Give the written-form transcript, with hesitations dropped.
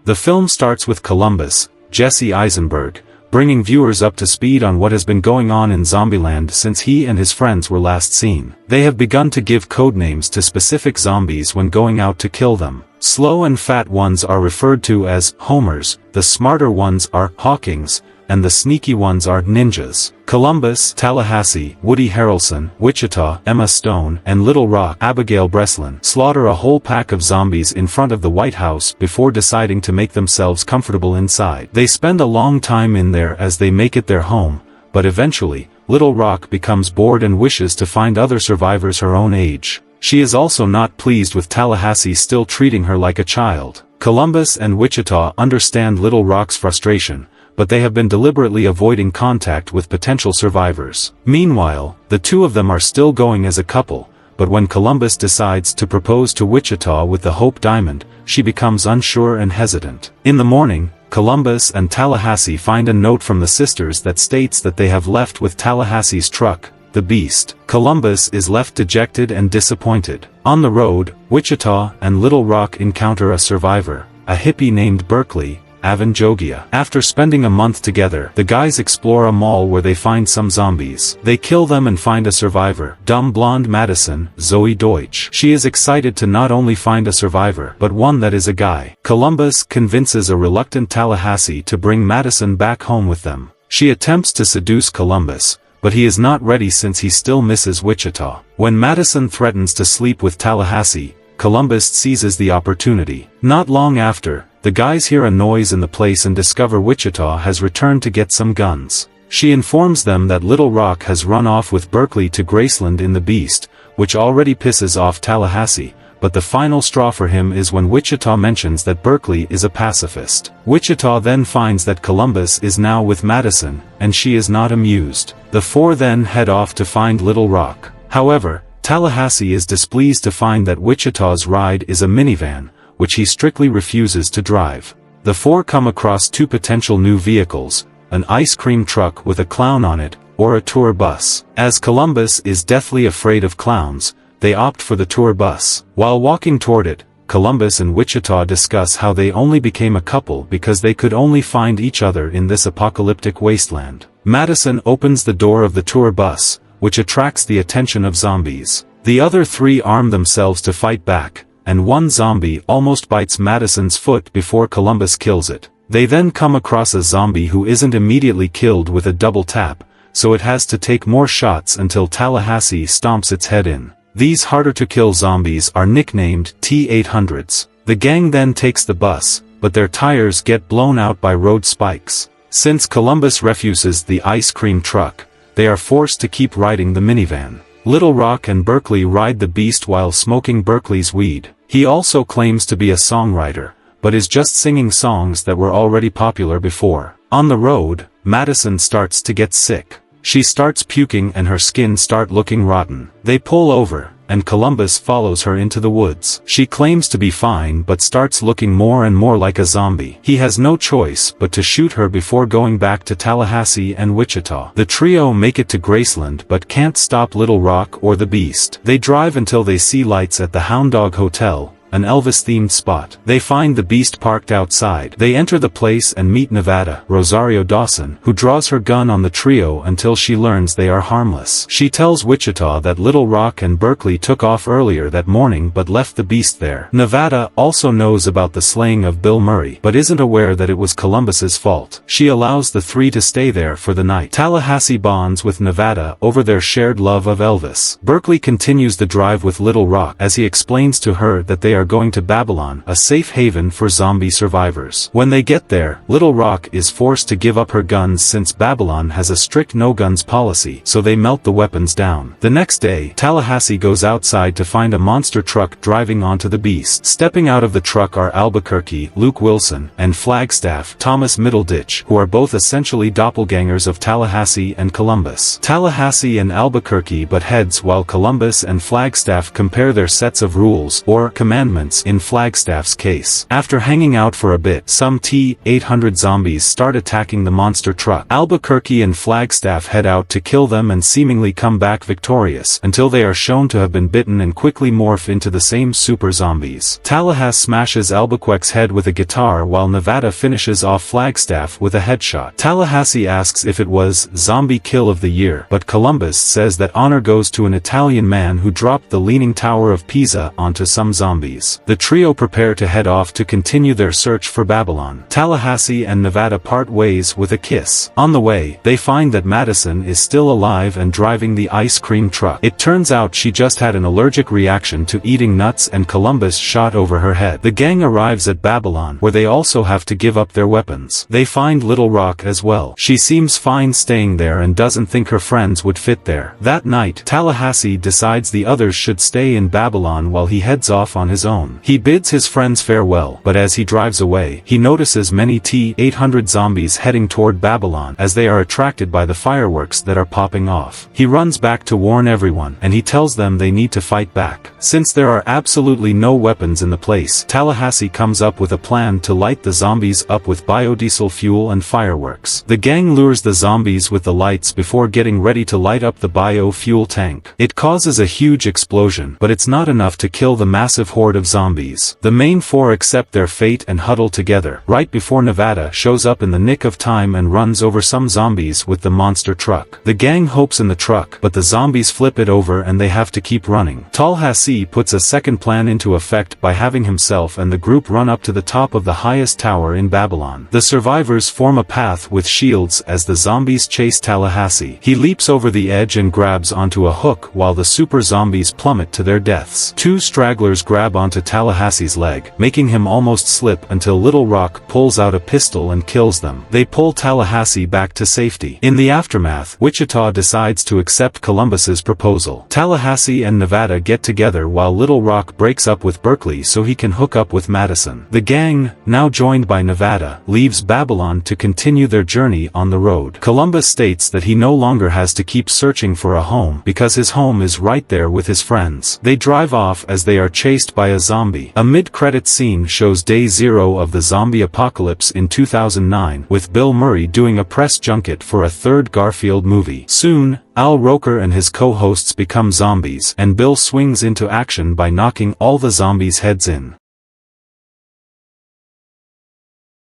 The film starts with Columbus, Jesse Eisenberg, bringing viewers up to speed on what has been going on in Zombieland since he and his friends were last seen. They have begun to give codenames to specific zombies when going out to kill them. Slow and fat ones are referred to as Homers, the smarter ones are Hawkings, and the sneaky ones are Ninjas. Columbus, Tallahassee, Woody Harrelson, Wichita, Emma Stone, and Little Rock, Abigail Breslin, slaughter a whole pack of zombies in front of the White House before deciding to make themselves comfortable inside. They spend a long time in there as they make it their home, but eventually, Little Rock becomes bored and wishes to find other survivors her own age. She is also not pleased with Tallahassee still treating her like a child. Columbus and Wichita understand Little Rock's frustration, but they have been deliberately avoiding contact with potential survivors. Meanwhile, the two of them are still going as a couple, but when Columbus decides to propose to Wichita with the Hope Diamond, she becomes unsure and hesitant. In the morning, Columbus and Tallahassee find a note from the sisters that states that they have left with Tallahassee's truck, the Beast. Columbus is left dejected and disappointed. On the road, Wichita and Little Rock encounter a survivor, a hippie named Berkeley, Avanjogia. After spending a month together, the guys explore a mall where they find some zombies. They kill them and find a survivor, dumb blonde Madison, Zoe Deutsch. She is excited to not only find a survivor, but one that is a guy. Columbus convinces a reluctant Tallahassee to bring Madison back home with them. She attempts to seduce Columbus, but he is not ready since he still misses Wichita. When Madison threatens to sleep with Tallahassee, Columbus seizes the opportunity. Not long after, the guys hear a noise in the place and discover Wichita has returned to get some guns. She informs them that Little Rock has run off with Berkeley to Graceland in the Beast, which already pisses off Tallahassee, but the final straw for him is when Wichita mentions that Berkeley is a pacifist. Wichita then finds that Columbus is now with Madison, and she is not amused. The four then head off to find Little Rock. However, Tallahassee is displeased to find that Wichita's ride is a minivan, which he strictly refuses to drive. The four come across two potential new vehicles, an ice cream truck with a clown on it, or a tour bus. As Columbus is deathly afraid of clowns, they opt for the tour bus. While walking toward it, Columbus and Wichita discuss how they only became a couple because they could only find each other in this apocalyptic wasteland. Madison opens the door of the tour bus, which attracts the attention of zombies. The other three arm themselves to fight back, and one zombie almost bites Madison's foot before Columbus kills it. They then come across a zombie who isn't immediately killed with a double tap, so it has to take more shots until Tallahassee stomps its head in. These harder-to-kill zombies are nicknamed T-800s. The gang then takes the bus, but their tires get blown out by road spikes. Since Columbus refuses the ice cream truck, they are forced to keep riding the minivan. Little Rock and Berkeley ride the Beast while smoking Berkeley's weed. He also claims to be a songwriter, but is just singing songs that were already popular before. On the road, Madison starts to get sick. She starts puking and her skin starts looking rotten. They pull over, and Columbus follows her into the woods. She claims to be fine but starts looking more and more like a zombie. He has no choice but to shoot her before going back to Tallahassee and Wichita. The trio make it to Graceland but can't stop Little Rock or the Beast. They drive until they see lights at the Hound Dog Hotel, an Elvis-themed spot. They find the Beast parked outside. They enter the place and meet Nevada, Rosario Dawson, who draws her gun on the trio until she learns they are harmless. She tells Wichita that Little Rock and Berkeley took off earlier that morning but left the Beast there. Nevada also knows about the slaying of Bill Murray, but isn't aware that it was Columbus's fault. She allows the three to stay there for the night. Tallahassee bonds with Nevada over their shared love of Elvis. Berkeley continues the drive with Little Rock as he explains to her that they are going to Babylon, a safe haven for zombie survivors. When they get there, Little Rock is forced to give up her guns since Babylon has a strict no-guns policy, so they melt the weapons down. The next day, Tallahassee goes outside to find a monster truck driving onto the Beast. Stepping out of the truck are Albuquerque, Luke Wilson, and Flagstaff, Thomas Middleditch, who are both essentially doppelgangers of Tallahassee and Columbus. Tallahassee and Albuquerque butt heads while Columbus and Flagstaff compare their sets of rules, or commandments, amendments in Flagstaff's case. After hanging out for a bit, some T-800 zombies start attacking the monster truck. Albuquerque and Flagstaff head out to kill them and seemingly come back victorious, until they are shown to have been bitten and quickly morph into the same super zombies. Tallahassee smashes Albuquerque's head with a guitar while Nevada finishes off Flagstaff with a headshot. Tallahassee asks if it was zombie kill of the year, but Columbus says that honor goes to an Italian man who dropped the Leaning Tower of Pisa onto some zombies. The trio prepare to head off to continue their search for Babylon. Tallahassee and Nevada part ways with a kiss. On the way, they find that Madison is still alive and driving the ice cream truck. It turns out she just had an allergic reaction to eating nuts and Columbus shot over her head. The gang arrives at Babylon, where they also have to give up their weapons. They find Little Rock as well. She seems fine staying there and doesn't think her friends would fit there. That night, Tallahassee decides the others should stay in Babylon while he heads off on his own. He bids his friends farewell, but as he drives away, he notices many T-800 zombies heading toward Babylon as they are attracted by the fireworks that are popping off. He runs back to warn everyone, and he tells them they need to fight back. Since there are absolutely no weapons in the place, Tallahassee comes up with a plan to light the zombies up with biodiesel fuel and fireworks. The gang lures the zombies with the lights before getting ready to light up the biofuel tank. It causes a huge explosion, but it's not enough to kill the massive horde of zombies. The main four accept their fate and huddle together, right before Nevada shows up in the nick of time and runs over some zombies with the monster truck. The gang hopes in the truck, but the zombies flip it over and they have to keep running. Tallahassee puts a second plan into effect by having himself and the group run up to the top of the highest tower in Babylon. The survivors form a path with shields as the zombies chase Tallahassee. He leaps over the edge and grabs onto a hook while the super zombies plummet to their deaths. Two stragglers grab onto Tallahassee's leg, making him almost slip until Little Rock pulls out a pistol and kills them. They pull Tallahassee back to safety. In the aftermath, Wichita decides to accept Columbus's proposal. Tallahassee and Nevada get together while Little Rock breaks up with Berkeley so he can hook up with Madison. The gang, now joined by Nevada, leaves Babylon to continue their journey on the road. Columbus states that he no longer has to keep searching for a home because his home is right there with his friends. They drive off as they are chased by a zombie. A mid-credit scene shows day zero of the zombie apocalypse in 2009, with Bill Murray doing a press junket for a third Garfield movie. Soon, Al Roker and his co-hosts become zombies, and Bill swings into action by knocking all the zombies' heads in.